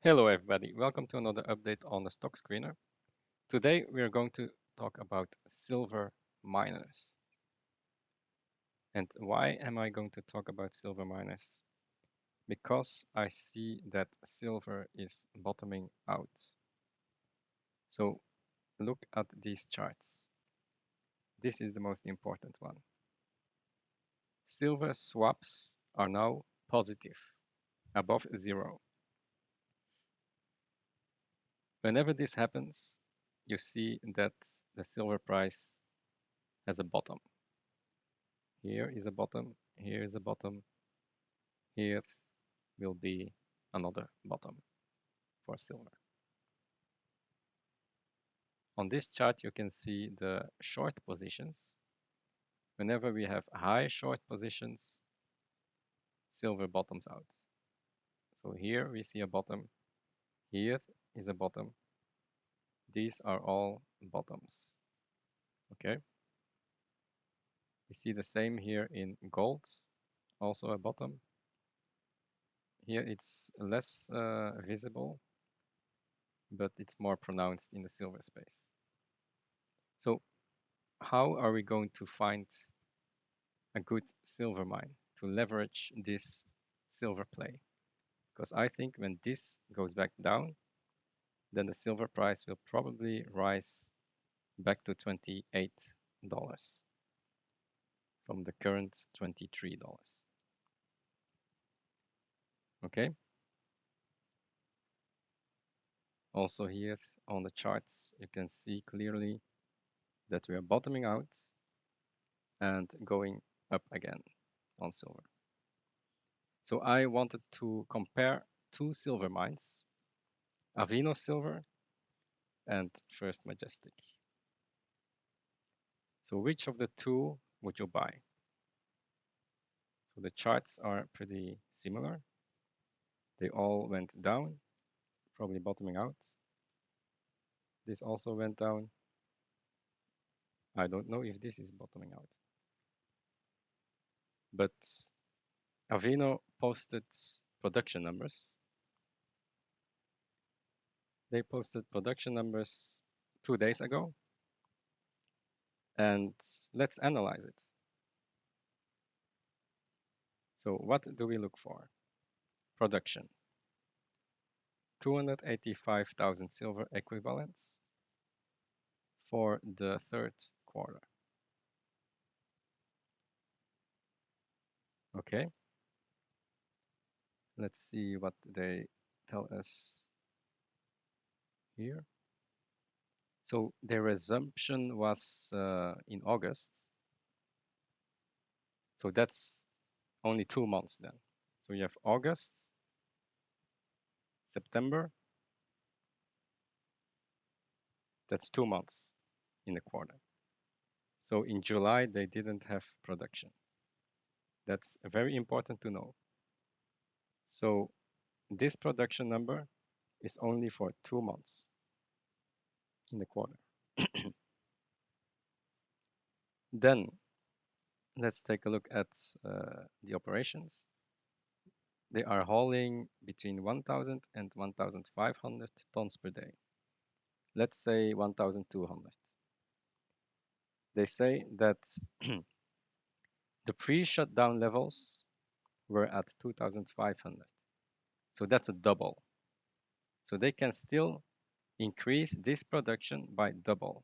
Hello everybody, welcome to another update on the stock screener. Today we are going to talk about silver miners. And why am I going to talk about silver miners? Because I see that silver is bottoming out. So look at these charts. This is the most important one. Silver swaps are now positive, above zero. Whenever this happens, you see that the silver price has a bottom. Here is a bottom, here is a bottom, here will be another bottom for silver. On this chart, you can see the short positions. Whenever we have high short positions, silver bottoms out. So here we see a bottom, here is a bottom. These are all bottoms, okay? We see the same here in gold, also a bottom. Here it's less visible, but it's more pronounced in the silver space. So how are we going to find a good silver mine to leverage this silver play? Because I think when this goes back down, then the silver price will probably rise back to $28 from the current $23. Okay. Also here on the charts, you can see clearly that we are bottoming out and going up again on silver. So I wanted to compare two silver mines, Avino silver and First Majestic. So which of the two would you buy? So the charts are pretty similar. They all went down, probably bottoming out. This also went down. I don't know if this is bottoming out. But Avino posted production numbers. They posted production numbers 2 days ago. And let's analyze it. So what do we look for? Production. 285,000 silver equivalents for the third quarter. Okay. Let's see what they tell us here. So their resumption was in August. So that's only 2 months then. So you have August, September. That's 2 months in the quarter. So in July, they didn't have production. That's very important to know. So this production number is only for 2 months in the quarter. Then let's take a look at the operations. They are hauling between 1,000 and 1,500 tons per day. Let's say 1,200. They say that the pre-shutdown levels were at 2,500. So that's a double. So they can still increase this production by double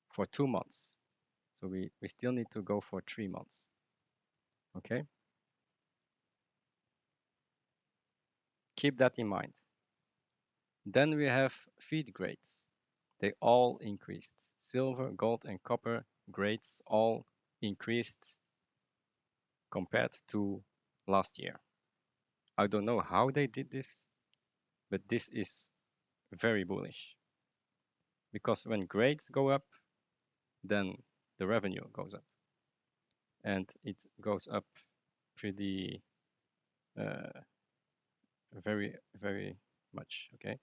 for 2 months. So we still need to go for 3 months. Okay? Keep that in mind. Then we have feed grades. They all increased. Silver, gold, and copper grades all increased compared to last year. I don't know how they did this, but this is very bullish. Because when grades go up, then the revenue goes up. And it goes up pretty very, very much, okay?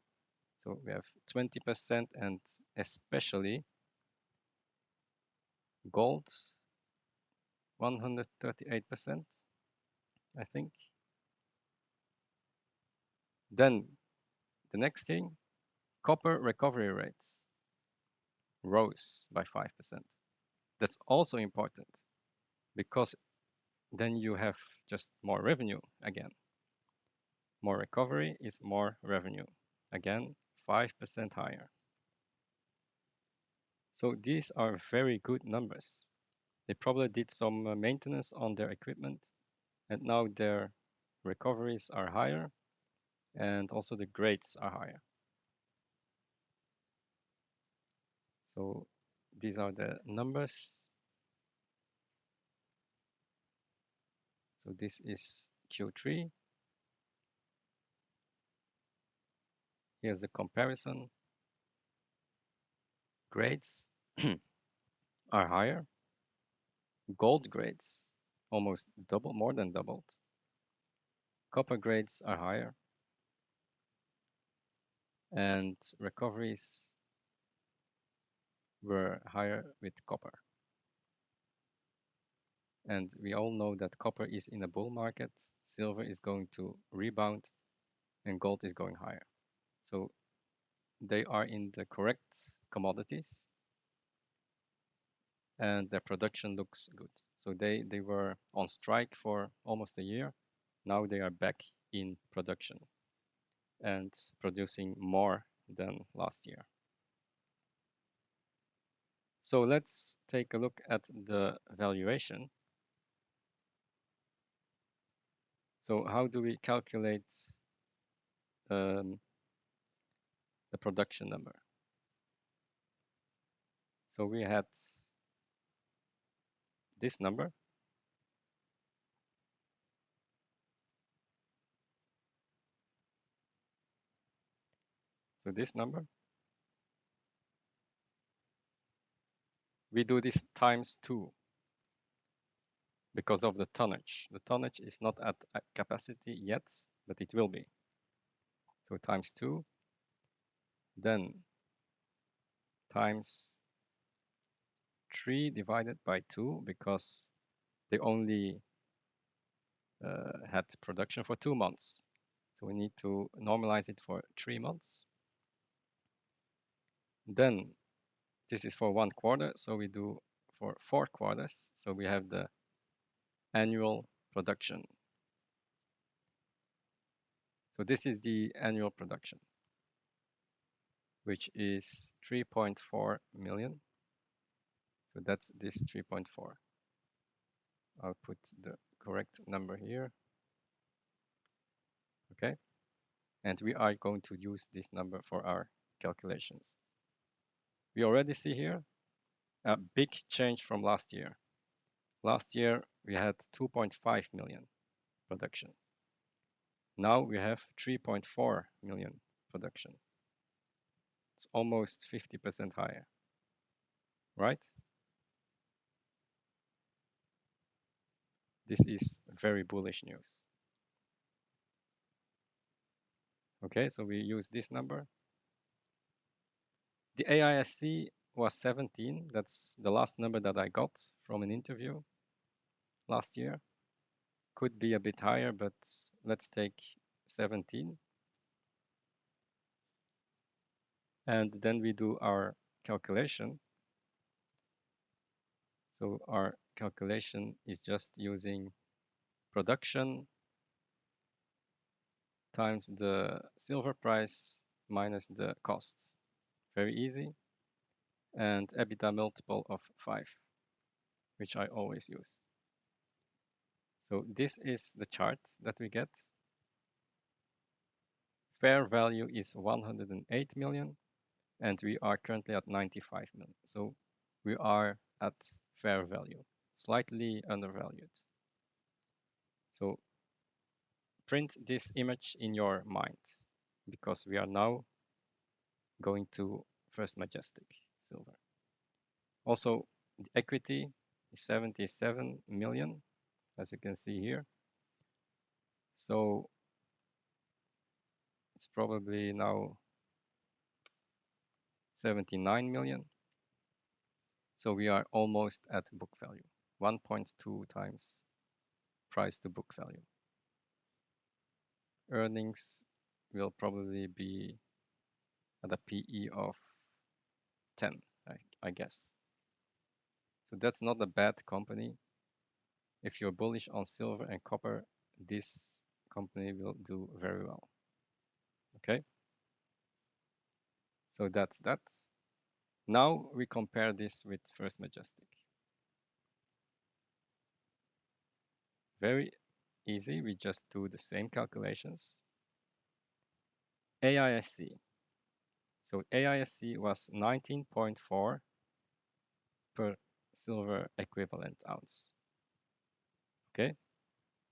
So we have 20% and especially gold, 138%, I think. Then the next thing, copper recovery rates rose by 5%. That's also important because then you have just more revenue again. More recovery is more revenue. Again, 5% higher. So these are very good numbers. They probably did some maintenance on their equipment, and now their recoveries are higher, and also the grades are higher. So these are the numbers. So this is Q3. Here's the comparison. Grades are higher. Gold grades almost double, more than doubled. Copper grades are higher. And recoveries were higher with copper. And we all know that copper is in a bull market, silver is going to rebound, and gold is going higher. So they are in the correct commodities, and their production looks good. So they were on strike for almost a year. Now they are back in production and producing more than last year. So let's take a look at the valuation. So how do we calculate the production number? So we had this number. So this number. We do this times 2 because of the tonnage. The tonnage is not at capacity yet, but it will be. So times 2, then times 3 divided by 2 because they only had production for 2 months. So we need to normalize it for 3 months. Then this is for 1 quarter, so we do for 4 quarters. So we have the annual production. So this is the annual production, which is 3.4 million. So that's this 3.4. I'll put the correct number here. Okay. And we are going to use this number for our calculations. We already see here a big change from last year. Last year, we had 2.5 million production. Now we have 3.4 million production. It's almost 50% higher, right? This is very bullish news. Okay, so we use this number. The AISC was 17. That's the last number that I got from an interview last year. Could be a bit higher, but let's take 17. And then we do our calculation. So our calculation is just using production times the silver price minus the cost. Very easy. And EBITDA multiple of 5, which I always use. So this is the chart that we get. Fair value is 108 million, and we are currently at 95 million. So we are at fair value, slightly undervalued. So print this image in your mind because we are now going to First Majestic silver. Also, the equity is 77 million, as you can see here. So it's probably now 79 million. So we are almost at book value, 1.2 times price to book value. Earnings, will probably be at a PE of 10, I guess. So that's not a bad company. If you're bullish on silver and copper, this company will do very well. Okay, so that's that. Now we compare this with First Majestic. Very easy, we just do the same calculations. AISC. So AISC was 19.4 per silver equivalent ounce. Okay,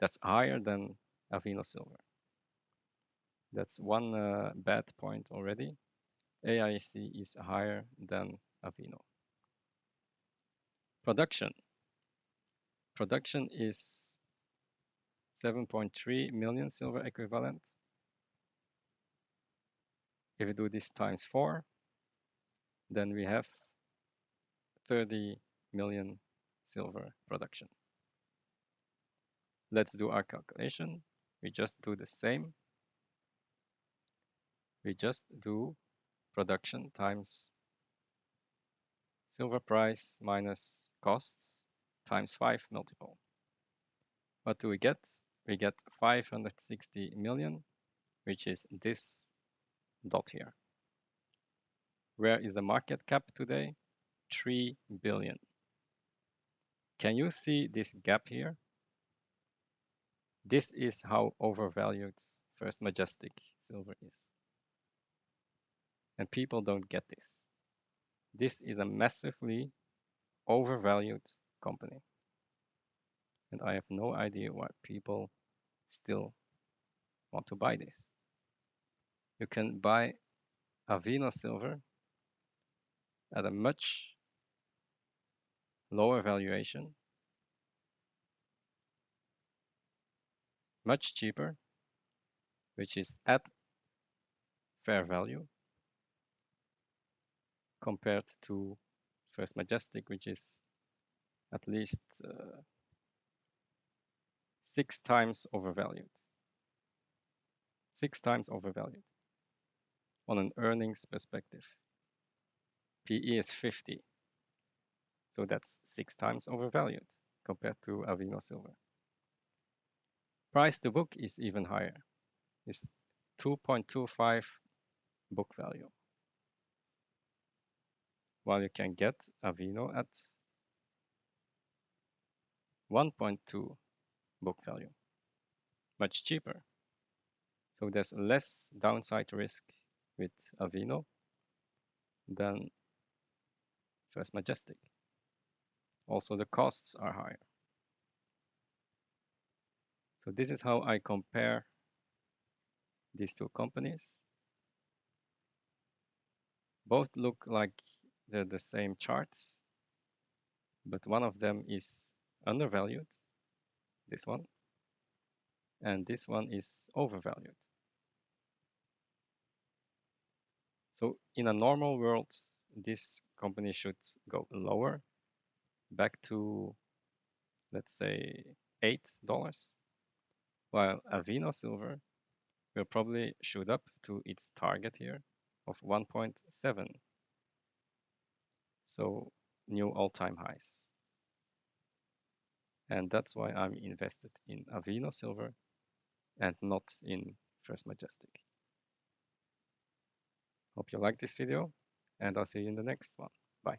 that's higher than Avino silver. That's one bad point already. AISC is higher than Avino. Production. Production is 7.3 million silver equivalent. If we do this times 4, then we have 30 million silver production. Let's do our calculation. We just do the same. We just do production times silver price minus costs times 5 multiple. What do we get? We get 560 million, which is this dot here. Where is the market cap today? 3 billion. Can you see this gap here? This is how overvalued First Majestic silver is. And people don't get this. This is a massively overvalued company. And I have no idea why people still want to buy this. You can buy Avino silver at a much lower valuation, much cheaper, which is at fair value compared to First Majestic, which is at least 6 times overvalued. 6 times overvalued on an earnings perspective. PE is 50. So that's 6 times overvalued compared to Avino silver. Price to book is even higher. It's 2.25 book value. While you can get Avino at 1.2 book value. Much cheaper. So there's less downside risk with Avino than First Majestic. Also, the costs are higher. So this is how I compare these two companies. Both look like they're the same charts, but one of them is undervalued, this one, and this one is overvalued. So in a normal world, this company should go lower, back to, let's say, $8, while Avino silver will probably shoot up to its target here of 1.7. So new all-time highs. And that's why I'm invested in Avino silver and not in First Majestic. Hope you liked this video, and I'll see you in the next one. Bye.